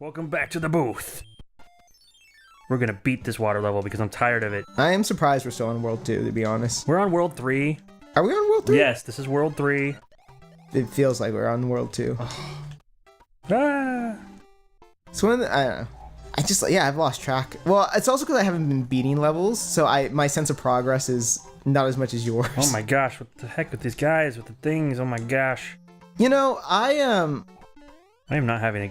Welcome back to the booth. We're gonna beat this water level because I'm tired of it. I am surprised we're still on World 2, to be honest. We're on World 3. Are we on World 3? Yes, this is World 3. It feels like we're on World 2. Ah! It's one of the, I don't know. I've lost track. Well, it's also because I haven't been beating levels, so my sense of progress is not as much as yours. Oh my gosh, what the heck with these guys, with the things, oh my gosh. You know, I'm not having a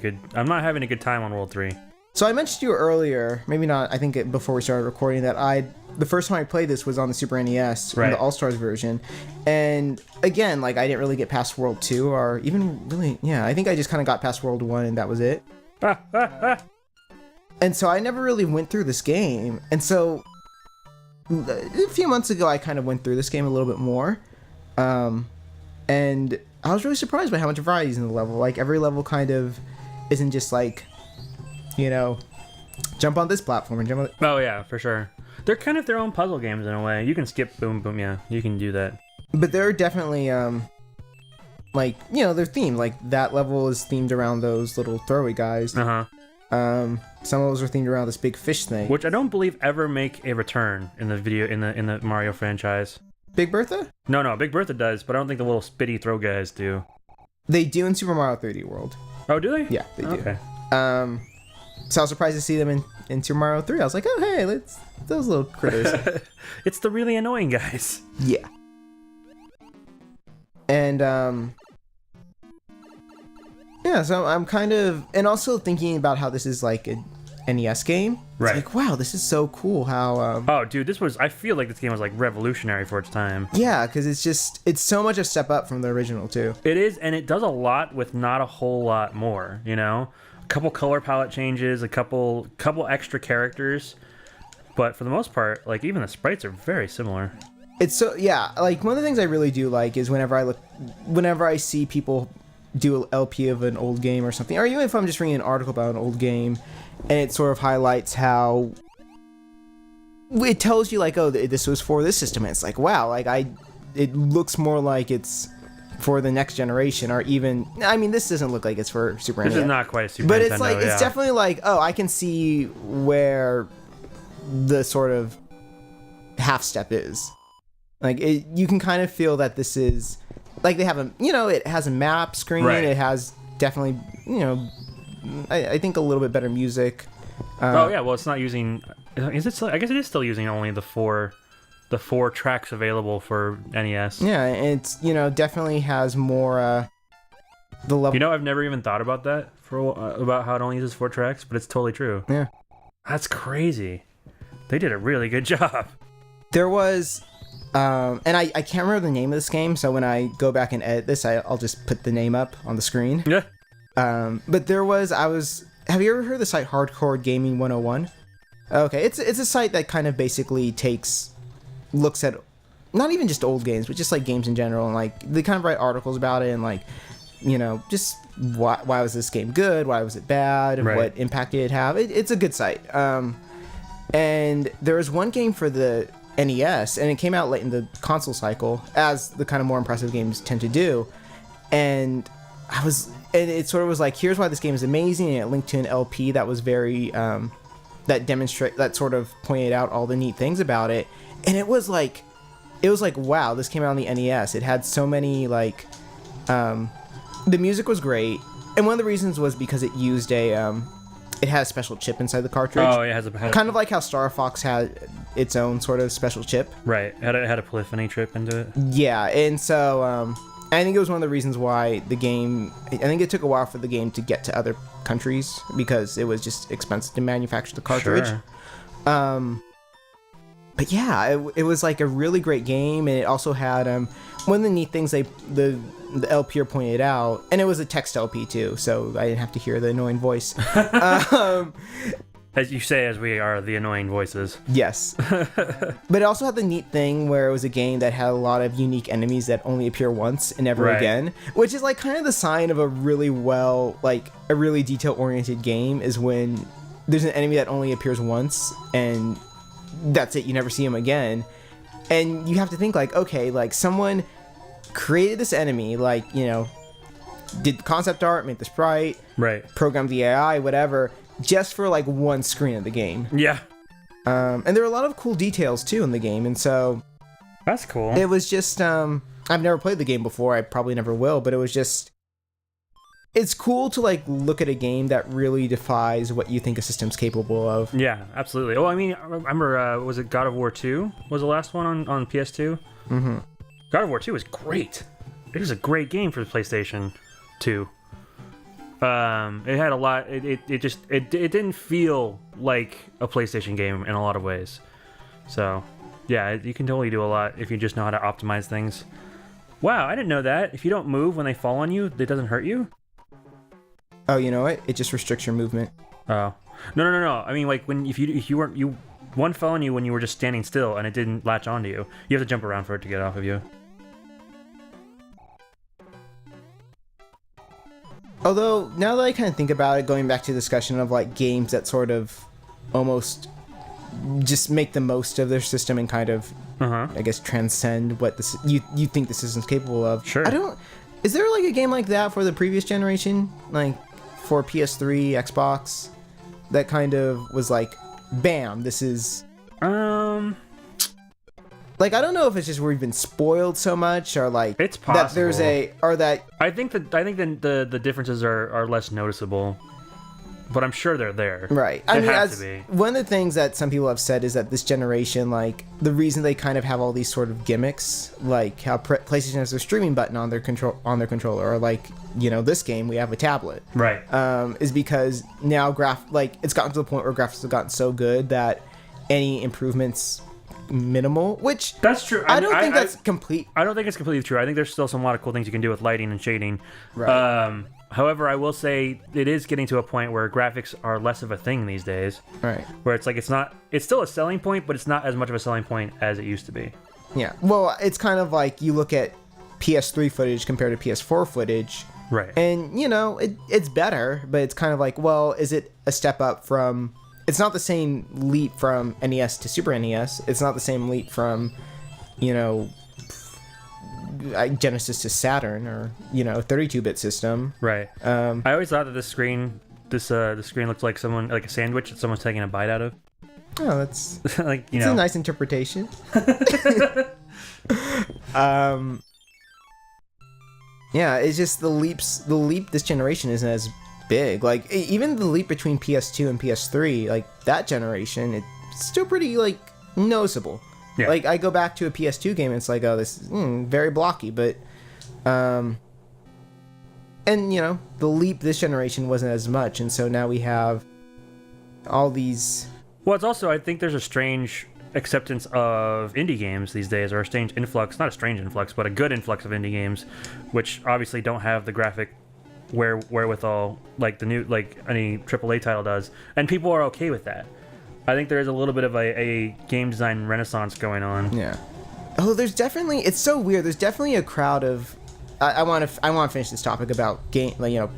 good time on World 3. So I mentioned to you earlier, maybe not, I think before we started recording, that the first time I played this was on the Super NES, right, on the All-Stars version. And again, like, I didn't really get past World 2, or even really, I think I just kind of got past World 1 and that was it. And so I never really went through this game. And so a few months ago, I kind of went through this game a little bit more. And I was really surprised by how much variety is in the level. Like, every level kind of isn't just like, you know, jump on this platform and jump on... Oh yeah, for sure. They're kind of their own puzzle games in a way. You can skip boom boom, yeah, you can do that. But they're definitely like, you know, they're themed. Like, that level is themed around those little throwaway guys. Some of those are themed around this big fish thing, which I don't believe ever make a return in the Mario franchise. Big Bertha? No, Big Bertha does, but I don't think the little spitty throw guys do. They do in Super Mario 3D World. Oh, do they? Yeah, they do. Okay. So I was surprised to see them in Super Mario 3. I was like, oh, hey, those little critters. It's the really annoying guys. Yeah. And, yeah, so I'm kind of... And also thinking about how this is like a NES game. Right. It's like, wow, this is so cool how... Oh, dude, I feel like this game was like revolutionary for its time. Yeah, because it's so much a step up from the original, too. It is, and it does a lot with not a whole lot more, you know? A couple color palette changes, a couple extra characters. But for the most part, like, even the sprites are very similar. It's so... Yeah, like, one of the things I really do like is whenever I see people do an LP of an old game or something, or even if I'm just reading an article about an old game, and it sort of highlights how it tells you, like, oh, this was for this system, and it's like, wow, like, it looks more like it's for the next generation, or even, I mean, this doesn't look like it's for Super Nintendo. This is not quite a Super but Nintendo, it's like, it's definitely like, oh, I can see where the sort of half step is. Like, you can kind of feel that this is, like, they have it has a map screen, right. It has definitely, I think a little bit better music. Oh yeah, well, it's not using. Is it still? I guess it is still using only the four tracks available for NES. Yeah, it's definitely has more the level. I've never even thought about that about how it only uses 4 tracks, but it's totally true. Yeah, that's crazy. They did a really good job. There was. And I can't remember the name of this game, so when I go back and edit this, I'll just put the name up on the screen. Yeah. But have you ever heard of the site Hardcore Gaming 101? Okay, it's a site that kind of basically looks at not even just old games, but just like games in general, and like they kind of write articles about it, and like, just why was this game good, why was it bad, right. What impact did it have. It's a good site. And there was one game for the NES, and it came out late in the console cycle, as the kind of more impressive games tend to do. And it sort of was like, here's why this game is amazing, and it linked to an LP that was very that sort of pointed out all the neat things about it. And it was like, wow, this came out on the NES. It had so many, like, the music was great, and one of the reasons was because it used it had a special chip inside the cartridge. Oh, it has kind of like how Star Fox had its own sort of special chip. Right, it had a polyphony chip into it. Yeah, and so I think it was one of the reasons why the game... I think it took a while for the game to get to other countries, because it was just expensive to manufacture the cartridge. Sure. But yeah, it was like a really great game, and it also had one of the neat things the LPer pointed out, and it was a text LP too, so I didn't have to hear the annoying voice. As you say, as we are the annoying voices. Yes. But it also had the neat thing where it was a game that had a lot of unique enemies that only appear once and never again, which is like kind of the sign of a really a really detail-oriented game, is when there's an enemy that only appears once and that's it, you never see him again. And you have to think like, okay, like someone created this enemy, like, did the concept art, made the sprite, Right. programmed the AI, whatever, just for like one screen of the game. Yeah. And there were a lot of cool details too in the game, and so That's cool. it was just I've never played the game before, I probably never will, but it was just, it's cool to like look at a game that really defies what you think a system's capable of. Yeah, absolutely. Well, I mean, I remember, was it God of War 2 was the last one on PS2? Mm-hmm. God of War 2 was great. It was a great game for the PlayStation 2. It had a lot. It didn't feel like a PlayStation game in a lot of ways. So, yeah, you can totally do a lot if you just know how to optimize things. Wow, I didn't know that. If you don't move when they fall on you, it doesn't hurt you? Oh, you know what? It just restricts your movement. Oh. No. I mean, like, if you weren't, one fell on you when you were just standing still and it didn't latch onto you. You have to jump around for it to get off of you. Although, now that I kind of think about it, going back to the discussion of like games that sort of almost just make the most of their system and kind of, I guess, transcend what this you think the system's capable of. Sure. Is there like a game like that for the previous generation, like for PS3, Xbox, that kind of was like, bam, this is. Like, I don't know if it's just we've been spoiled so much, or like it's possible that there's that. I think the differences are less noticeable, but I'm sure they're there. Right. I mean, one of the things that some people have said is that this generation, like, the reason they kind of have all these sort of gimmicks, like how PlayStation has their streaming button on their controller, or like, you know, this game we have a tablet. Right. Is because now it's gotten to the point where graphics have gotten so good that any improvements minimal, which that's true. I don't think that's complete. I don't think it's completely true. I think there's still some lot of cool things you can do with lighting and shading. Right. However, I will say it is getting to a point where graphics are less of a thing these days. Right. Where it's like it's still a selling point, but it's not as much of a selling point as it used to be. Yeah. Well, it's kind of like you look at PS3 footage compared to PS4 footage. Right. And, you know, it's better, but it's kind of like, well, is it a step up from... It's not the same leap from NES to Super NES. It's not the same leap from, you know, Genesis to Saturn, or, you know, 32-bit system. Right. I always thought that the screen looked like a sandwich that someone's taking a bite out of. Oh, that's like, it's a nice interpretation. Yeah, it's just the leap this generation isn't as big. Like, even the leap between PS2 and PS3, like that generation, it's still pretty like noticeable. Yeah. Like, I go back to a PS2 game and it's like, oh, this is very blocky, but and you know, the leap this generation wasn't as much, and so now we have all these. Well, it's also, I think there's a strange acceptance of indie games these days, or a strange influx, not a strange influx, but a good influx of indie games, which obviously don't have the graphic wherewithal like any AAA title does, and people are okay with that. I think there is a little bit of a game design renaissance going on. Yeah. Oh, there's definitely, it's so weird. There's definitely a crowd of. I want to finish this topic about game, like, you know,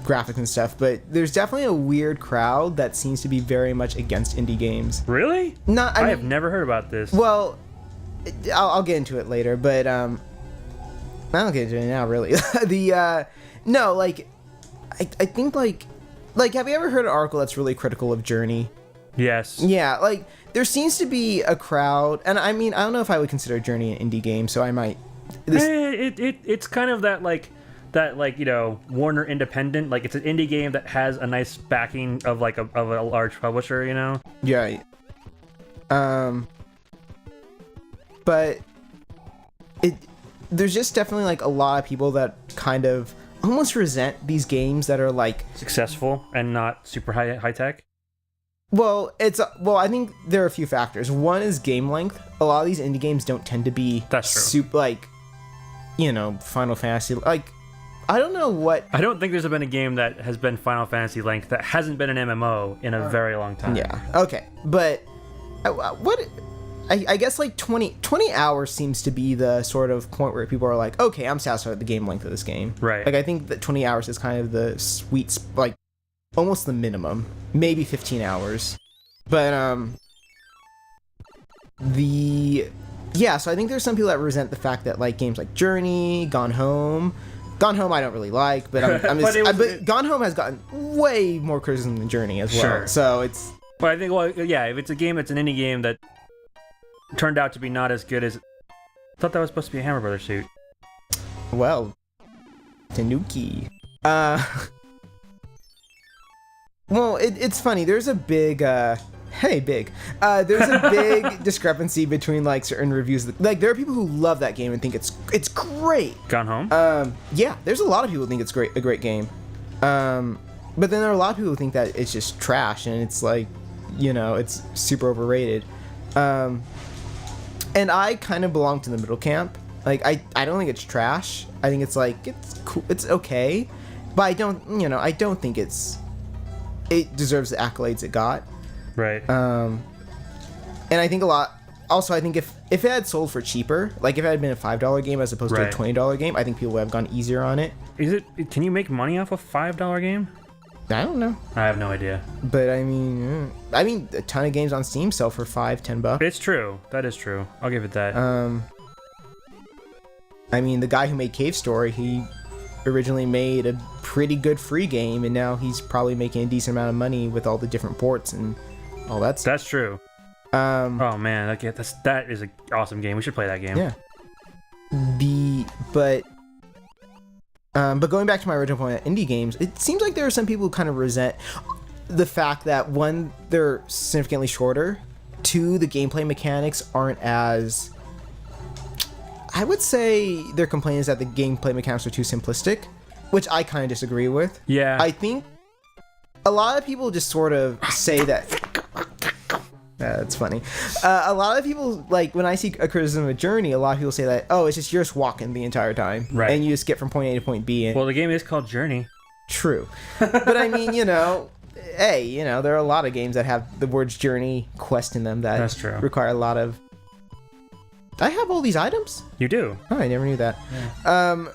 graphics and stuff, but there's definitely a weird crowd that seems to be very much against indie games. Really? I have never heard about this. Well, I'll get into it later, but I don't get into it now, really. No, like, I think like, have you ever heard an article that's really critical of Journey? Yes. Yeah, like, there seems to be a crowd, and I mean, I don't know if I would consider Journey an indie game, so I might. It's kind of that you know, Warner independent, like, it's an indie game that has a nice backing of like of a large publisher, you know. Yeah. But there's just definitely like a lot of people that kind of almost resent these games that are like successful and not super high tech. Well, I think there are a few factors. One is game length. A lot of these indie games don't tend to be super, like, you know, Final Fantasy. Like, I don't know what. I don't think there's been a game that has been Final Fantasy length that hasn't been an MMO in a very long time. Yeah. Okay. But I guess like 20 hours seems to be the sort of point where people are like, okay, I'm satisfied with the game length of this game. Right. Like, I think that 20 hours is kind of the sweet, like, almost the minimum. Maybe 15 hours. But, so I think there's some people that resent the fact that, like, games like Journey, Gone Home, Gone Home I don't really like, but but Gone Home has gotten way more criticism than Journey as well. Sure. So it's. But I think, well, yeah, if it's a game that's an indie game that turned out to be not as good as... I thought that was supposed to be a Hammer Brothers suit. Well, Tanuki. Well, it's funny. There's a big, there's a big discrepancy between like certain reviews. Like there are people who love that game and think it's great. Gone Home? Yeah, there's a lot of people who think it's a great game. But then there are a lot of people who think that it's just trash and it's like, it's super overrated. And I kind of belong to the middle camp. Like I don't think it's trash. I think it's like it's cool. It's okay, but I don't think it deserves the accolades it got. Right. And I think a lot. Also, I think if it had sold for cheaper, like if it had been a $5 game as opposed to a $20 game, I think people would have gone easier on it. Can you make money off a $5 game? I don't know. I have no idea. But I mean, a ton of games on Steam sell for $5-10. It's true. That is true. I'll give it that. I mean, the guy who made Cave Story, he originally made a pretty good free game, and now he's probably making a decent amount of money with all the different ports and all that stuff. That's true. Oh man, that is an awesome game. We should play that game. Yeah. But going back to my original point on indie games, it seems like there are some people who kind of resent the fact that one, they're significantly shorter, two, the gameplay mechanics aren't as... I would say their complaint is that the gameplay mechanics are too simplistic, which I kind of disagree with. Yeah. I think a lot of people just sort of say that... That's funny. A lot of people, like, when I see a criticism of Journey, a lot of people say that, oh, it's just you're just walking the entire time. Right. And you just get from point A to point B. Well, the game is called Journey. True. But I mean, hey, there are a lot of games that have the words Journey, Quest in them that That's true. require a lot of... I have all these items? You do. Oh, I never knew that. Yeah.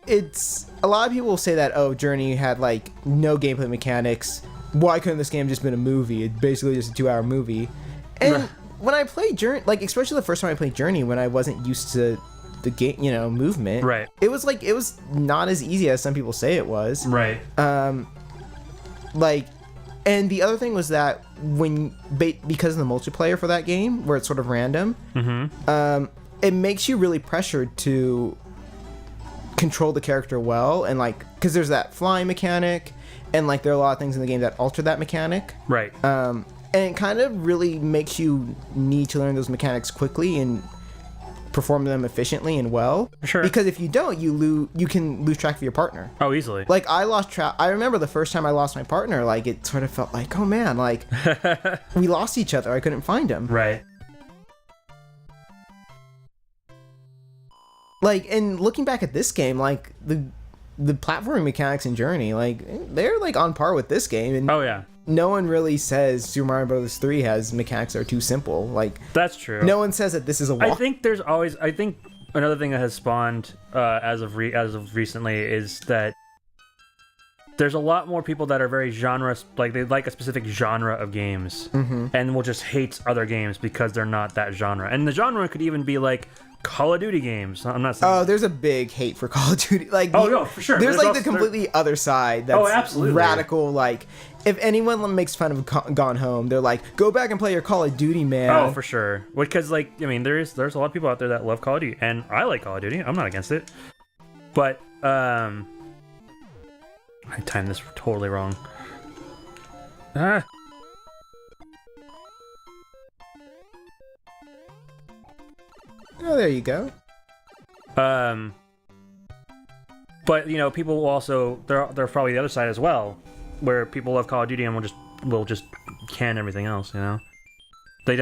It's... A lot of people will say that, oh, Journey had, like, no gameplay mechanics. Why couldn't this game just been a movie? It's basically just a 2-hour movie. And when I played Journey, like, especially the first time I played Journey, when I wasn't used to the game, movement. Right. It was not as easy as some people say it was. Right. And the other thing was that because of the multiplayer for that game, where it's sort of random, it makes you really pressured to control the character well, and like, because there's that flying mechanic, and like there are a lot of things in the game that alter that mechanic. Right. And it kind of really makes you need to learn those mechanics quickly and perform them efficiently and well. Sure. Because if you don't, you can lose track of your partner. Oh, easily. Like, I lost track. I remember the first time I lost my partner, like, it sort of felt like, oh man, like, we lost each other. I couldn't find him. Right. Like, and looking back at this game, like, the platforming mechanics in Journey, like, they're, like, on par with this game. And oh, yeah. No one really says Super Mario Bros. 3 has mechanics that are too simple. Like, that's true. No one says that this is a walk. I think another thing that has spawned as of recently is that there's a lot more people that are very genre, like they like a specific genre of games, and will just hate other games because they're not that genre. And the genre could even be like Call of Duty games. I'm not saying. Oh, there's a big hate for Call of Duty. Like, oh no, for sure. There's like the completely other side. That's absolutely radical. Like, if anyone makes fun of Gone Home, they're like, go back and play your Call of Duty, man. Oh, for sure. Because, like, I mean, there's a lot of people out there that love Call of Duty, and I like Call of Duty. I'm not against it. But, I timed this totally wrong. Ah. Oh, there you go. But, people will also, they're probably the other side as well, where people love Call of Duty and will just can everything else, They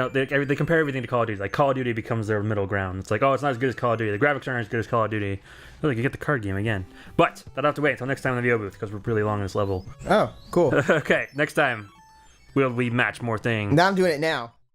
compare everything to Call of Duty. Like, Call of Duty becomes their middle ground. It's like, oh, it's not as good as Call of Duty. The graphics aren't as good as Call of Duty. Oh, like, you get the card game again. But that'll have to wait until next time in the VO booth because we're really long in this level. Oh, cool. Okay, next time we match more things. Now I'm doing it now.